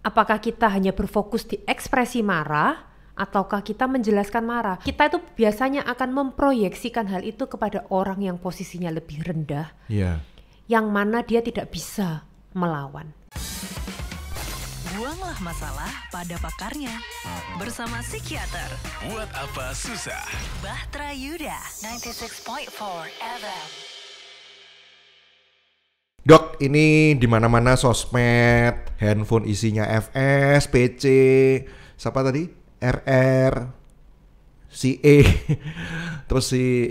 Apakah kita hanya berfokus di ekspresi marah, ataukah kita menjelaskan marah? Kita itu biasanya akan memproyeksikan hal itu kepada orang yang posisinya lebih rendah, yang mana dia tidak bisa melawan. Buanglah masalah pada pakarnya bersama psikiater. Buat apa susah? Bahtera Yuda 96.4 FM. Dok, ini di mana-mana sosmed, handphone isinya FS, PC, siapa tadi? RR, si E, terus si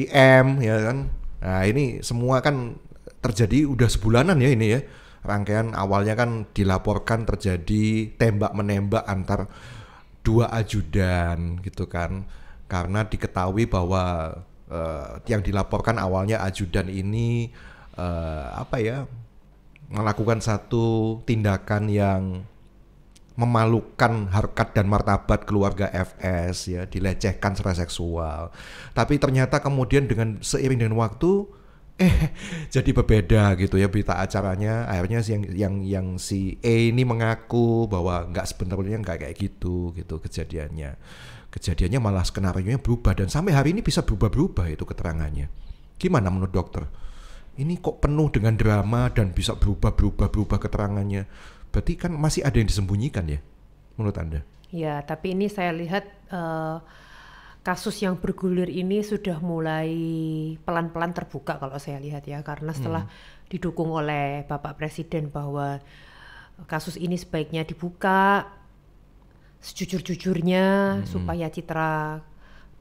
M, ya kan? Nah ini semua kan terjadi udah sebulanan ya ini ya. Rangkaian awalnya kan dilaporkan terjadi tembak-menembak antar dua ajudan gitu kan. Karena diketahui bahwa yang dilaporkan awalnya ajudan ini melakukan satu tindakan yang memalukan harkat dan martabat keluarga FS ya, dilecehkan secara seksual. Tapi ternyata kemudian dengan seiring dengan waktu jadi berbeda gitu ya berita acaranya. Akhirnya yang si E ini mengaku bahwa sebenarnya nggak kayak gitu kejadiannya. Kejadiannya malah skenarionya berubah dan sampai hari ini bisa berubah-berubah itu keterangannya. Gimana menurut dokter? Ini kok penuh dengan drama dan bisa berubah keterangannya. Berarti kan masih ada yang disembunyikan ya menurut Anda? Ya, tapi ini saya lihat kasus yang bergulir ini sudah mulai pelan-pelan terbuka kalau saya lihat ya, karena setelah didukung oleh Bapak Presiden bahwa kasus ini sebaiknya dibuka sejujur-jujurnya supaya citra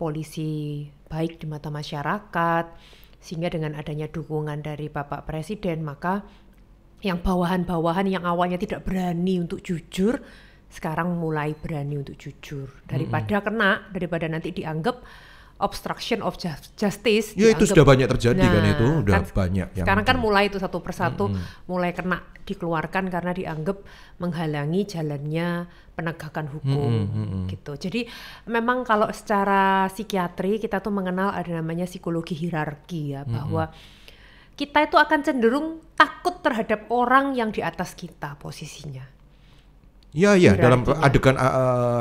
polisi baik di mata masyarakat, sehingga dengan adanya dukungan dari Bapak Presiden maka yang bawahan-bawahan yang awalnya tidak berani untuk jujur sekarang mulai berani untuk jujur daripada nanti dianggap obstruction of justice. Ya itu sudah banyak terjadi kan itu udah banyak. Sekarang kan mulai itu satu persatu mulai kena dikeluarkan karena dianggap menghalangi jalannya penegakan hukum gitu. Jadi memang kalau secara psikiatri kita tuh mengenal ada namanya psikologi hierarki ya, bahwa kita itu akan cenderung takut terhadap orang yang di atas kita posisinya. Iya, dalam adegan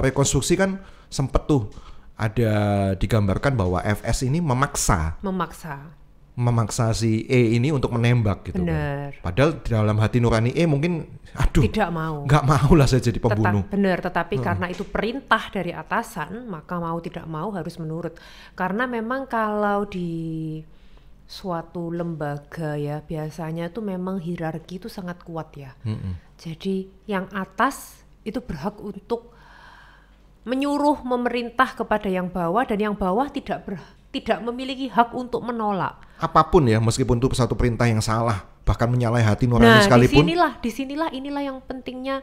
rekonstruksi kan sempet tuh ada digambarkan bahwa FS ini memaksa si E ini untuk menembak gitu. Bener. Kan. Padahal dalam hati nurani E mungkin tidak mau. Nggak mau lah saya jadi pembunuh. Tetapi karena itu perintah dari atasan, maka mau tidak mau harus menurut. Karena memang kalau di suatu lembaga ya biasanya tuh memang hierarki itu sangat kuat ya. Jadi yang atas itu berhak untuk menyuruh, memerintah kepada yang bawah, dan yang bawah tidak memiliki hak untuk menolak. Apapun ya, meskipun itu satu perintah yang salah, bahkan menyalahi hati nurani sekalipun. Disinilah yang pentingnya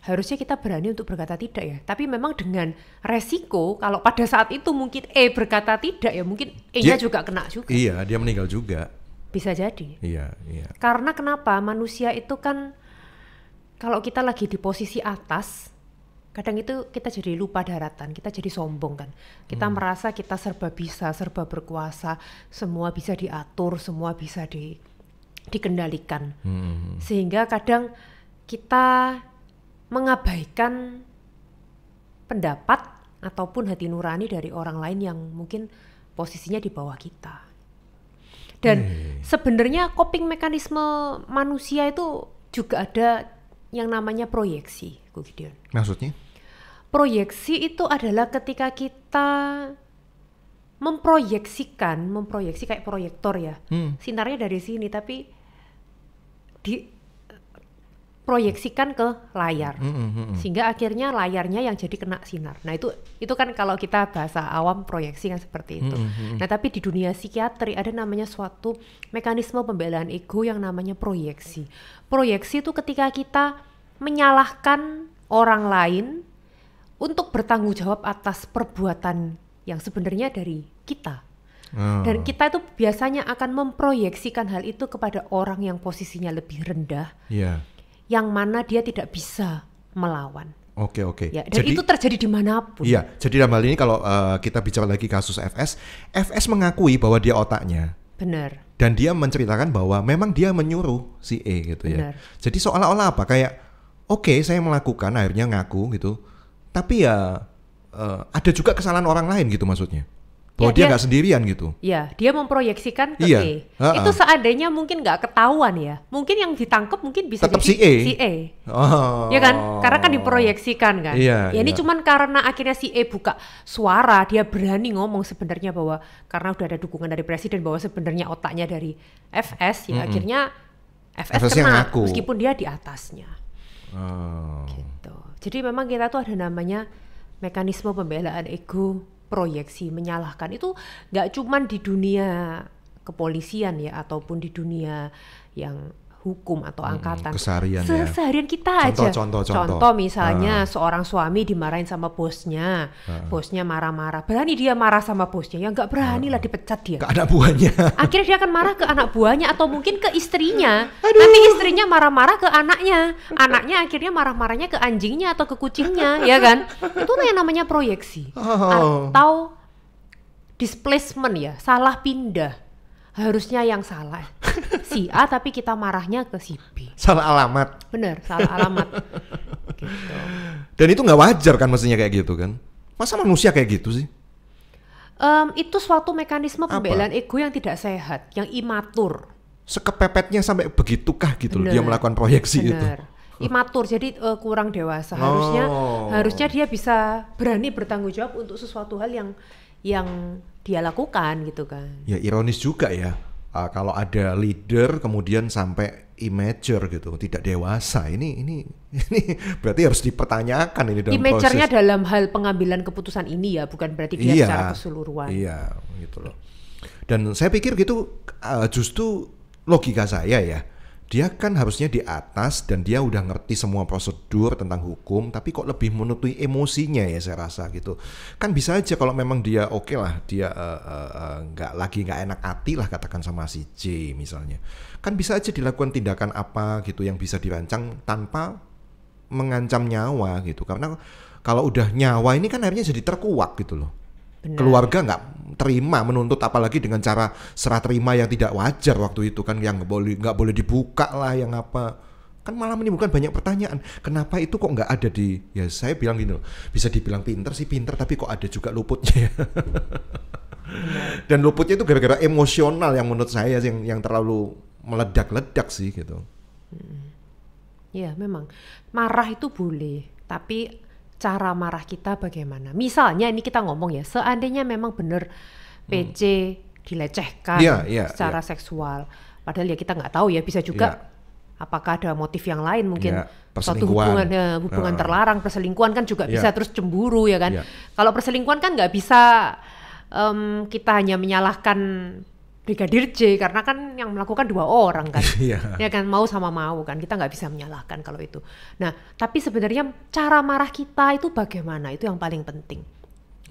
harusnya kita berani untuk berkata tidak ya. Tapi memang dengan resiko kalau pada saat itu mungkin E berkata tidak ya, mungkin E-nya juga kena juga. Iya, dia meninggal juga. Bisa jadi. Iya. Karena kenapa? Manusia itu kan kalau kita lagi di posisi atas, kadang itu kita jadi lupa daratan, kita jadi sombong kan. Kita merasa kita serba bisa, serba berkuasa, semua bisa diatur, semua bisa dikendalikan. Sehingga kadang kita mengabaikan pendapat ataupun hati nurani dari orang lain yang mungkin posisinya di bawah kita. Dan sebenarnya coping mekanisme manusia itu juga ada yang namanya proyeksi, Gideon. Maksudnya? Proyeksi itu adalah ketika kita memproyeksi kayak proyektor ya. Sinarnya dari sini tapi diproyeksikan ke layar. Sehingga akhirnya layarnya yang jadi kena sinar. Nah, itu kan kalau kita bahasa awam proyeksi kan seperti itu. Nah, tapi di dunia psikiatri ada namanya suatu mekanisme pembelaan ego yang namanya proyeksi. Proyeksi itu ketika kita menyalahkan orang lain untuk bertanggung jawab atas perbuatan yang sebenarnya dari kita. Dan kita itu biasanya akan memproyeksikan hal itu kepada orang yang posisinya lebih rendah, yang mana dia tidak bisa melawan. Oke. Ya, dan jadi, itu terjadi dimanapun. Iya, jadi dalam hal ini kalau kita bicara lagi kasus FS mengakui bahwa dia otaknya. Benar. Dan dia menceritakan bahwa memang dia menyuruh si E gitu ya. Benar. Jadi seolah-olah apa, kayak oke, saya melakukan, akhirnya ngaku gitu. Tapi ya ada juga kesalahan orang lain gitu maksudnya. Bahwa dia nggak sendirian gitu. Ya, dia memproyeksikan ke Iya. E. Itu seandainya mungkin nggak ketahuan ya. Mungkin yang ditangkap mungkin bisa Tetap jadi si E. Oh. Ya kan? Karena kan diproyeksikan kan. Iya, ya ini iya. cuman karena akhirnya si E buka suara, dia berani ngomong sebenarnya bahwa karena udah ada dukungan dari presiden bahwa sebenarnya otaknya dari FS, ya akhirnya FS FS-nya kena ngaku. meskipun dia di atasnya. Oh. Gitu. Jadi memang kita tuh ada namanya mekanisme pembelaan ego, proyeksi, menyalahkan. Itu nggak cuman di dunia kepolisian ya, ataupun di dunia yang hukum atau angkatan. Keseharian ya. Seharian kita aja. Contoh. Misalnya seorang suami dimarahin sama bosnya, bosnya marah-marah. Berani dia marah sama bosnya, ya nggak berani lah dipecat dia. Ke anak buahnya. Akhirnya dia akan marah ke anak buahnya atau mungkin ke istrinya. Nanti istrinya marah-marah ke anaknya. Anaknya akhirnya marah-marahnya ke anjingnya atau ke kucingnya, ya kan? Itu yang namanya proyeksi. Atau displacement ya, salah pindah. Harusnya yang salah si A tapi kita marahnya ke si B. Salah alamat. Bener, salah alamat. Gitu. Dan itu nggak wajar kan mestinya kayak gitu kan. Masa manusia kayak gitu sih? Itu suatu mekanisme pembelaan ego yang tidak sehat, yang imatur. Sekepepetnya sampai begitukah gitu loh Bener. dia melakukan proyeksi itu. Bener. Imatur, jadi kurang dewasa. Harusnya dia bisa berani bertanggung jawab untuk sesuatu hal yang dia lakukan gitu kan. Ya ironis juga ya. Kalau ada leader kemudian sampai immature gitu, tidak dewasa. Ini berarti harus dipertanyakan ini dalam Immature-nya proses. dalam hal pengambilan keputusan ini ya, bukan berarti dia secara keseluruhan. Iya, gitu loh. Dan saya pikir gitu justru logika saya ya. Dia kan harusnya di atas dan dia udah ngerti semua prosedur tentang hukum, tapi kok lebih menutupi emosinya ya saya rasa gitu. Kan bisa aja kalau memang dia oke lah, dia nggak enak hati lah katakan sama si J misalnya. Kan bisa aja dilakukan tindakan apa gitu yang bisa dirancang tanpa mengancam nyawa gitu. Karena kalau udah nyawa ini kan akhirnya jadi terkuak gitu loh. Benar. Keluarga nggak terima menuntut, apalagi dengan cara serah terima yang tidak wajar waktu itu kan, yang nggak boleh dibuka lah, yang apa kan malah menimbulkan banyak pertanyaan. Kenapa itu kok nggak ada di, ya saya bilang gini loh, bisa dibilang pinter sih pinter, tapi kok ada juga luputnya. Dan luputnya itu gara-gara emosional yang menurut saya yang terlalu meledak-ledak sih gitu. Iya memang marah itu boleh, tapi cara marah kita bagaimana? Misalnya ini kita ngomong ya, seandainya memang benar PC dilecehkan secara seksual, padahal ya kita nggak tahu ya, bisa juga apakah ada motif yang lain, mungkin suatu hubungan terlarang, perselingkuhan kan juga bisa, terus cemburu ya kan. Kalau perselingkuhan kan nggak bisa kita hanya menyalahkan Brigadir J karena kan yang melakukan 2 orang kan, ya kan, mau sama mau kan, kita nggak bisa menyalahkan kalau itu. Nah, tapi sebenarnya cara marah kita itu bagaimana, itu yang paling penting.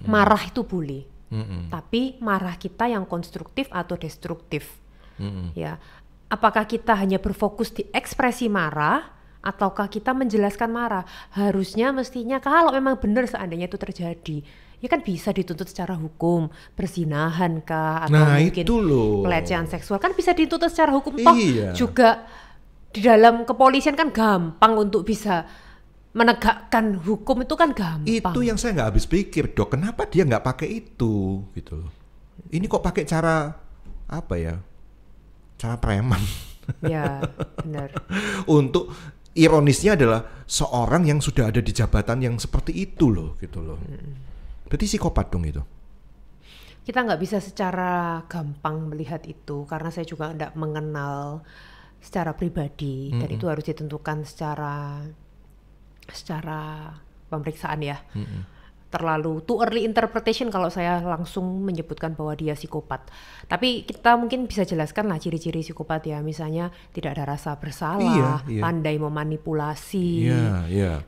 Marah itu boleh, tapi marah kita yang konstruktif atau destruktif. Ya, apakah kita hanya berfokus di ekspresi marah, ataukah kita menjelaskan marah? Harusnya mestinya kalau memang benar seandainya itu terjadi, ya kan bisa dituntut secara hukum, perzinahan kah, atau mungkin pelecehan seksual kan bisa dituntut secara hukum. Toh juga di dalam kepolisian kan gampang untuk bisa menegakkan hukum, itu kan gampang. Itu yang saya nggak habis pikir, Dok, kenapa dia nggak pakai itu gitu loh. Ini kok pakai cara apa ya, cara preman. Ya benar. Untuk ironisnya adalah seorang yang sudah ada di jabatan yang seperti itu loh gitu loh. Berarti psikopat dong itu. Kita nggak bisa secara gampang melihat itu karena saya juga nggak mengenal secara pribadi, dan itu harus ditentukan secara pemeriksaan ya. Terlalu too early interpretation kalau saya langsung menyebutkan bahwa dia psikopat. Tapi kita mungkin bisa jelaskan lah ciri-ciri psikopat ya, misalnya tidak ada rasa bersalah, pandai memanipulasi,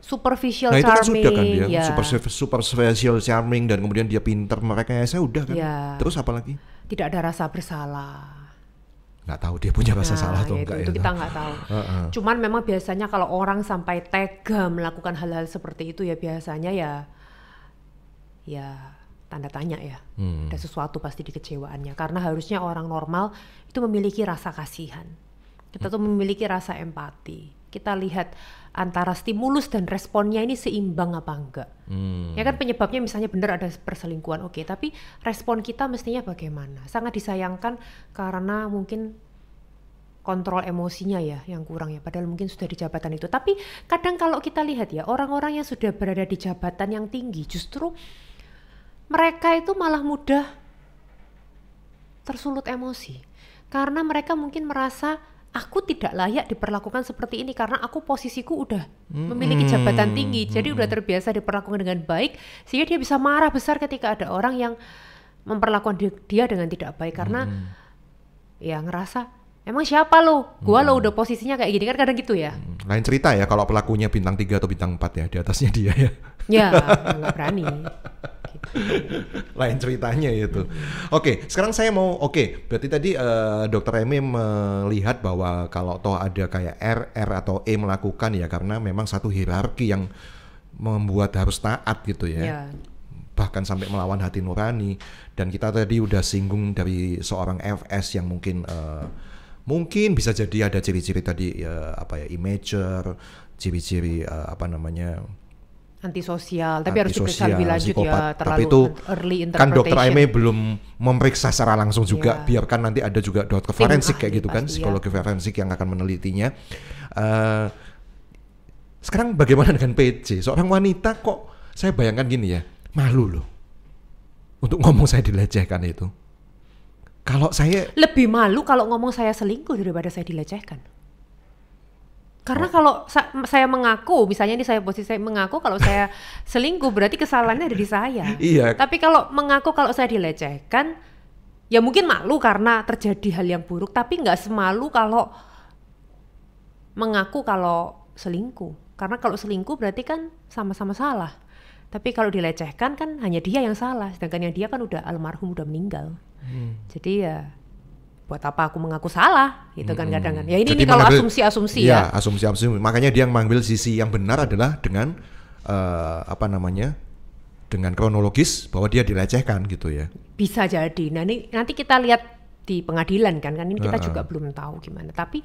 superficial nah, charming, itu kan sudah kan dia, superficial charming, dan kemudian dia pinter merekayasa, udah kan. Terus apa lagi? Tidak ada rasa bersalah. Nggak tahu dia punya rasa salah atau enggak itu kita nggak tahu. Cuman memang biasanya kalau orang sampai tega melakukan hal-hal seperti itu ya biasanya ya tanda tanya ya. Ada sesuatu pasti di kecewaannya, karena harusnya orang normal itu memiliki rasa kasihan. Kita tuh memiliki rasa empati. Kita lihat antara stimulus dan responnya ini seimbang apa enggak. Ya kan penyebabnya misalnya benar ada perselingkuhan, oke, tapi respon kita mestinya bagaimana? Sangat disayangkan karena mungkin kontrol emosinya ya yang kurang ya, padahal mungkin sudah di jabatan itu. Tapi kadang kalau kita lihat ya, orang-orang yang sudah berada di jabatan yang tinggi justru mereka itu malah mudah tersulut emosi. Karena mereka mungkin merasa aku tidak layak diperlakukan seperti ini karena aku posisiku udah memiliki jabatan tinggi. Jadi udah terbiasa diperlakukan dengan baik, sehingga dia bisa marah besar ketika ada orang yang memperlakukan dia dengan tidak baik. Karena ya ngerasa, emang siapa lo? Gua lo udah posisinya kayak gini kan, kadang gitu ya. Lain cerita ya kalau pelakunya bintang 3 atau bintang 4 ya, di atasnya dia ya. Ya, nggak berani. Lain ceritanya itu. Oke, sekarang saya mau berarti tadi Dokter Emi melihat bahwa kalau toh ada kayak R atau E melakukan ya karena memang satu hierarki yang membuat harus taat gitu ya. Bahkan sampai melawan hati nurani. Dan kita tadi udah singgung dari seorang FS yang mungkin bisa jadi ada ciri-ciri tadi immature, ciri-ciri antisosial, tapi harus diperiksa lebih lanjut ya, terlalu tapi itu early interpretation. Kan Dokter Aimee belum memeriksa secara langsung juga, biarkan nanti ada juga dokter forensik kayak gitu kan, psikologi forensik yang akan menelitinya. Sekarang bagaimana dengan PJ? Seorang wanita kok saya bayangkan gini ya, malu loh untuk ngomong saya dilecehkan itu. Kalau saya lebih malu kalau ngomong saya selingkuh daripada saya dilecehkan. Karena kalau saya mengaku, misalnya ini saya posisi saya mengaku kalau saya selingkuh, berarti kesalahannya ada di saya. Iya. Tapi kalau mengaku kalau saya dilecehkan, ya mungkin malu karena terjadi hal yang buruk, tapi nggak semalu kalau mengaku kalau selingkuh. Karena kalau selingkuh berarti kan sama-sama salah. Tapi kalau dilecehkan kan hanya dia yang salah, sedangkan yang dia kan udah almarhum, udah meninggal. Jadi ya buat apa aku mengaku salah gitu kan kadang-kadang. Ya ini kalau asumsi-asumsi ya. Asumsi-asumsi. Makanya dia mengambil sisi yang benar adalah dengan dengan kronologis bahwa dia dilecehkan gitu ya. Bisa jadi. Nah ini nanti kita lihat di pengadilan kan ini kita juga belum tahu gimana. Tapi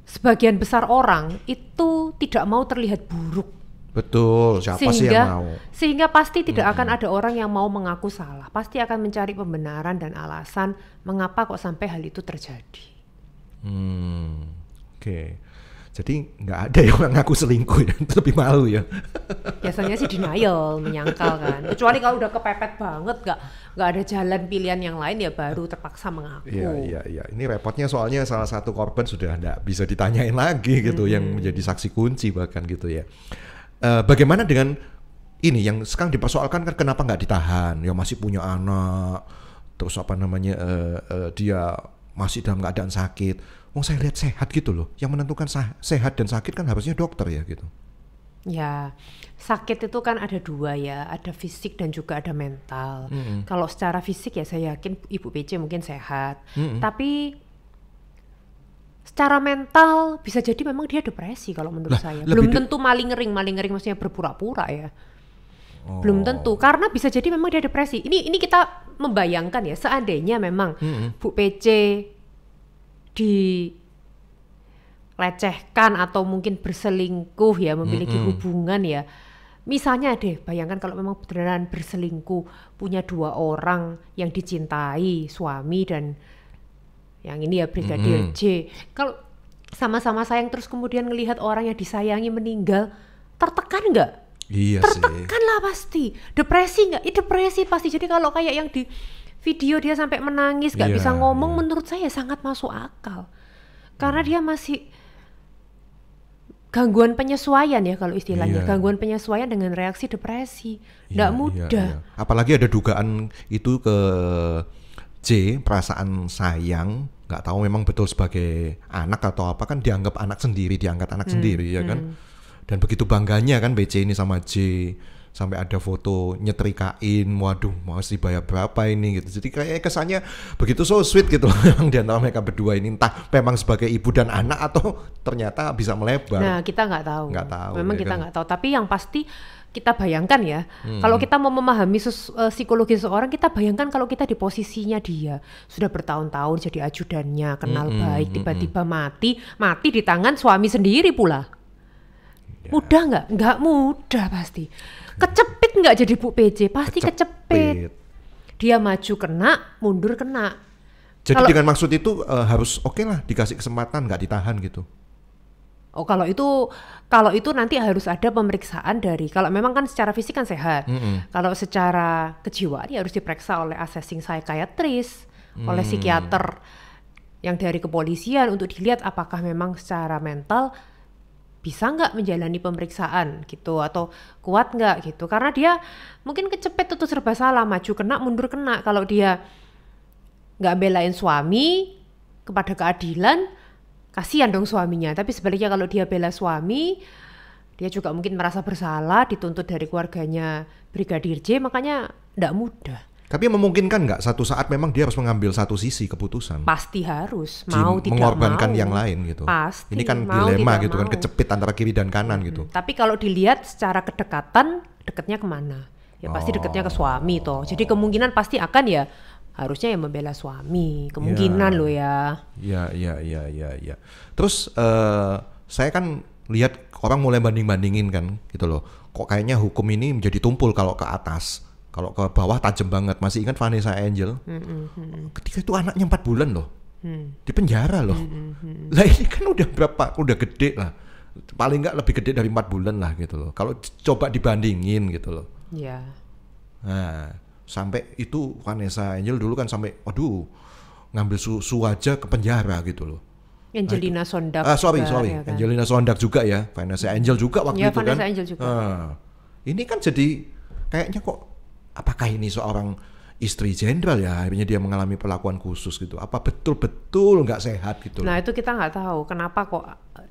sebagian besar orang itu tidak mau terlihat buruk. Betul, siapa sih yang mau? Sehingga pasti tidak akan ada orang yang mau mengaku salah. Pasti akan mencari pembenaran dan alasan mengapa kok sampai hal itu terjadi. Oke. Jadi nggak ada yang ngaku selingkuh ya, lebih malu ya. Biasanya sih denial, menyangkal kan. Kecuali kalau udah kepepet banget, nggak ada jalan pilihan yang lain ya baru terpaksa mengaku. Iya. Ini repotnya soalnya salah satu korban sudah nggak bisa ditanyain lagi gitu, yang menjadi saksi kunci bahkan gitu ya. Bagaimana dengan ini yang sekarang dipersoalkan kan kenapa nggak ditahan? Ya masih punya anak, terus dia masih dalam keadaan sakit. Saya lihat sehat gitu loh. Yang menentukan sehat dan sakit kan harusnya dokter ya gitu. Ya, sakit itu kan ada dua ya, ada fisik dan juga ada mental. Kalau secara fisik ya saya yakin Ibu PC mungkin sehat, tapi secara mental bisa jadi memang dia depresi kalau menurut saya. Belum tentu malingering maksudnya berpura-pura ya. Belum tentu, karena bisa jadi memang dia depresi. Ini kita membayangkan ya, seandainya memang Bu PC dilecehkan atau mungkin berselingkuh ya, memiliki hubungan ya. Misalnya deh, bayangkan kalau memang beneran berselingkuh, punya 2 orang yang dicintai, suami dan yang ini ya Brigadir J. Kalau sama-sama sayang terus kemudian ngelihat orang yang disayangi meninggal, tertekan nggak? Iya tertekan lah pasti. Depresi nggak? Depresi pasti. Jadi kalau kayak yang di video dia sampai menangis nggak bisa ngomong, menurut saya sangat masuk akal. Karena dia masih gangguan penyesuaian ya kalau istilahnya. Gangguan penyesuaian dengan reaksi depresi. Nggak mudah. Apalagi ada dugaan itu ke J, perasaan sayang, nggak tahu memang betul sebagai anak atau apa, kan dianggap anak sendiri, ya kan. Dan begitu bangganya kan BC ini sama J, sampai ada foto nyetrikain, waduh mau dibayar berapa ini gitu. Jadi kayak kesannya begitu so sweet gitu memang di antara mereka berdua ini, entah memang sebagai ibu dan anak atau ternyata bisa melebar. Nah kita nggak tahu. Memang kita nggak tahu. Tapi yang pasti kita bayangkan ya, kalau kita mau memahami psikologi seseorang, kita bayangkan kalau kita di posisinya dia, sudah bertahun-tahun jadi ajudannya, kenal baik, tiba-tiba mati di tangan suami sendiri pula. Mudah nggak? Nggak mudah pasti. Kecepit nggak jadi Bu PJ? Pasti kecepit. Dia maju kena, mundur kena. Jadi dengan maksud itu harus oke lah dikasih kesempatan, nggak ditahan gitu. Oh kalau itu nanti harus ada pemeriksaan dari, kalau memang kan secara fisik kan sehat, kalau secara kejiwaan ya harus diperiksa oleh assessing psychiatrist, oleh psikiater yang dari kepolisian untuk dilihat apakah memang secara mental bisa nggak menjalani pemeriksaan gitu atau kuat nggak gitu, karena dia mungkin kecepet itu serba salah, maju kena mundur kena. Kalau dia nggak belain suami kepada keadilan, kasihan dong suaminya. Tapi sebaliknya kalau dia bela suami, dia juga mungkin merasa bersalah, dituntut dari keluarganya Brigadir J, makanya nggak mudah. Tapi memungkinkan nggak satu saat memang dia harus mengambil satu sisi keputusan? Pasti harus, mau tidak mengorbankan mau. yang lain gitu. Pasti. Ini kan mau, dilema gitu mau. kan, kecepit antara kiri dan kanan gitu. Tapi kalau dilihat secara kedekatan, dekatnya kemana? Ya pasti dekatnya ke suami toh. Jadi kemungkinan pasti akan ya harusnya yang membela suami, kemungkinan loh ya. Iya. Terus saya kan lihat orang mulai banding-bandingin kan gitu loh. Kok kayaknya hukum ini menjadi tumpul kalau ke atas, kalau ke bawah tajam banget. Masih ingat Vanessa Angel? Ketika itu anaknya 4 bulan loh, di penjara loh. Lah ini kan udah berapa? Udah gede lah. Paling nggak lebih gede dari 4 bulan lah gitu loh. Kalau coba dibandingin gitu loh. Iya. Nah. Sampai itu Vanessa Angel dulu kan sampai ngambil susu aja ke penjara gitu loh. Angelina Sondak sorry ya kan? Angelina Sondak juga ya, Vanessa Angel juga waktu ya, itu Vanessa kan Angel juga. Ini kan jadi kayaknya kok apakah ini seorang istri jenderal ya akhirnya dia mengalami perlakuan khusus gitu, apa betul-betul nggak sehat gitu Nah loh. itu kita nggak tahu kenapa kok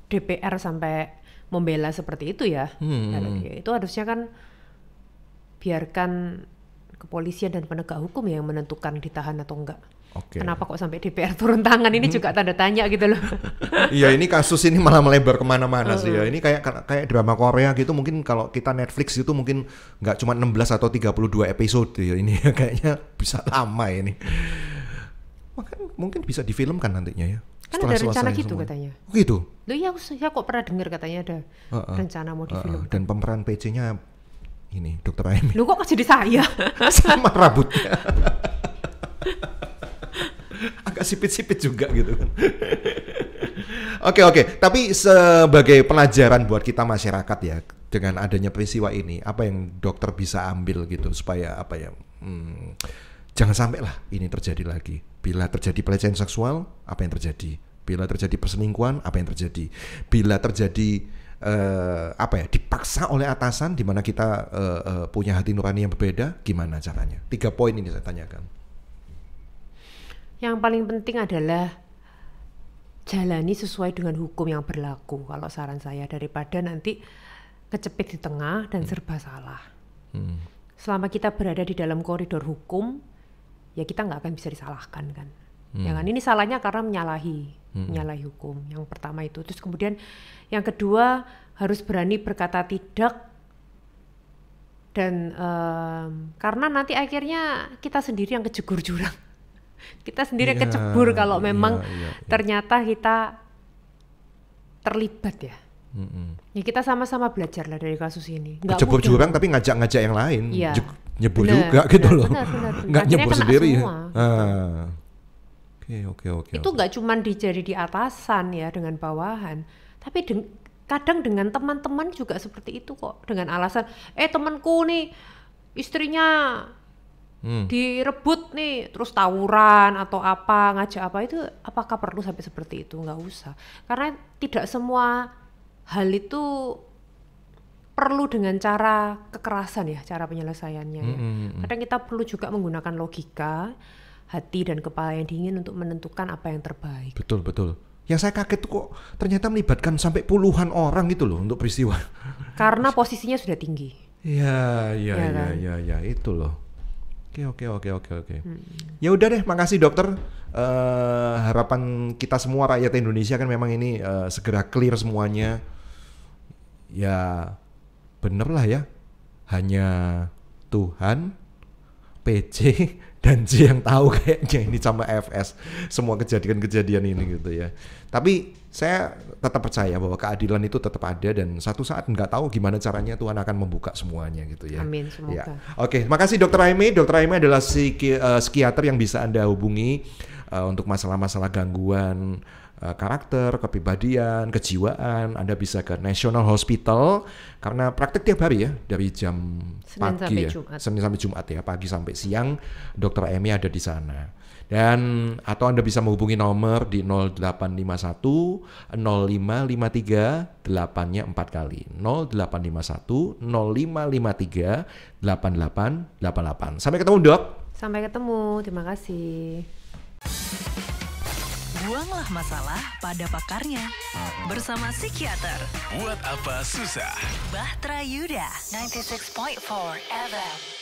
DPR sampai membela seperti itu ya. Itu harusnya kan biarkan kepolisian dan penegak hukum yang menentukan ditahan atau enggak. Kenapa kok sampai DPR turun tangan, ini juga tanda tanya gitu loh. Iya, ini kasus ini malah melebar kemana-mana sih ya. Ini kayak drama Korea gitu, mungkin kalau kita Netflix itu mungkin nggak cuma 16 atau 32 episode ya. Ini kayaknya bisa lama ini. Mungkin bisa difilmkan nantinya ya. Kan ada rencana gitu katanya. Oh gitu? Loh iya, saya kok pernah dengar katanya ada rencana mau difilmkan. Dan pemeran PC-nya ini Dr. Amy. Lu kok jadi saya? Sama rambutnya. Agak sipit-sipit juga gitu kan. Oke. Tapi sebagai pelajaran buat kita masyarakat ya, dengan adanya peristiwa ini, apa yang dokter bisa ambil gitu supaya jangan sampai lah ini terjadi lagi. Bila terjadi pelecehan seksual, apa yang terjadi? Bila terjadi perselingkuhan, apa yang terjadi? Bila terjadi dipaksa oleh atasan di mana kita punya hati nurani yang berbeda, gimana caranya? 3 poin ini saya tanyakan. Yang paling penting adalah jalani sesuai dengan hukum yang berlaku, kalau saran saya, daripada nanti kecepit di tengah dan serba salah. Selama kita berada di dalam koridor hukum, ya kita nggak akan bisa disalahkan kan. Jangan ini salahnya karena menyalahi hukum. Yang pertama itu. Terus kemudian yang kedua harus berani berkata tidak, dan karena nanti akhirnya kita sendiri yang kejegur jurang. Kita sendiri yang kecebur kalau memang ternyata kita terlibat ya. Ya kita sama-sama belajar lah dari kasus ini. Kecebur jurang tapi ngajak-ngajak yang lain, nyebur juga gitu loh. Nggak nyebur sendiri ya. Oke. Itu nggak cuma jadi di atasan ya dengan bawahan, tapi kadang dengan teman-teman juga seperti itu kok, dengan alasan temanku nih istrinya direbut nih, terus tawuran atau apa, ngajak apa, itu apakah perlu sampai seperti itu? Nggak usah, karena tidak semua hal itu perlu dengan cara kekerasan ya, cara penyelesaiannya ya. Kadang kita perlu juga menggunakan logika, hati dan kepala yang dingin untuk menentukan apa yang terbaik. Betul. Yang saya kaget tuh kok ternyata melibatkan sampai puluhan orang gitu loh untuk peristiwa. Karena posisinya sudah tinggi. Ya, itu loh. Oke. Ya udah deh, makasih dokter. Harapan kita semua rakyat Indonesia kan memang ini segera clear semuanya. Ya bener lah ya. hanya Tuhan, PC, dan J yang tahu kayaknya ini sama FS semua kejadian-kejadian ini gitu ya. Tapi saya tetap percaya bahwa keadilan itu tetap ada dan satu saat nggak tahu gimana caranya Tuhan akan membuka semuanya gitu ya. Amin, semoga. Ya. Oke, makasih Dr. Aimee. Dr. Aimee adalah psikiater yang bisa Anda hubungi untuk masalah-masalah gangguan karakter, kepribadian, kejiwaan. Anda bisa ke National Hospital karena praktek tiap hari ya, dari jam Senin pagi sampai ya, Jumat. Senin sampai Jumat ya, pagi sampai siang. Dr. Aimee ada di sana. Dan atau Anda bisa menghubungi nomor di 0851 0553 8-nya 4 kali. 0851 0553 8888. Sampai ketemu, Dok. Sampai ketemu, terima kasih. Buanglah masalah pada pakarnya. Bersama psikiater Buat apa susah? Bahtera Yuda 96.4 FM.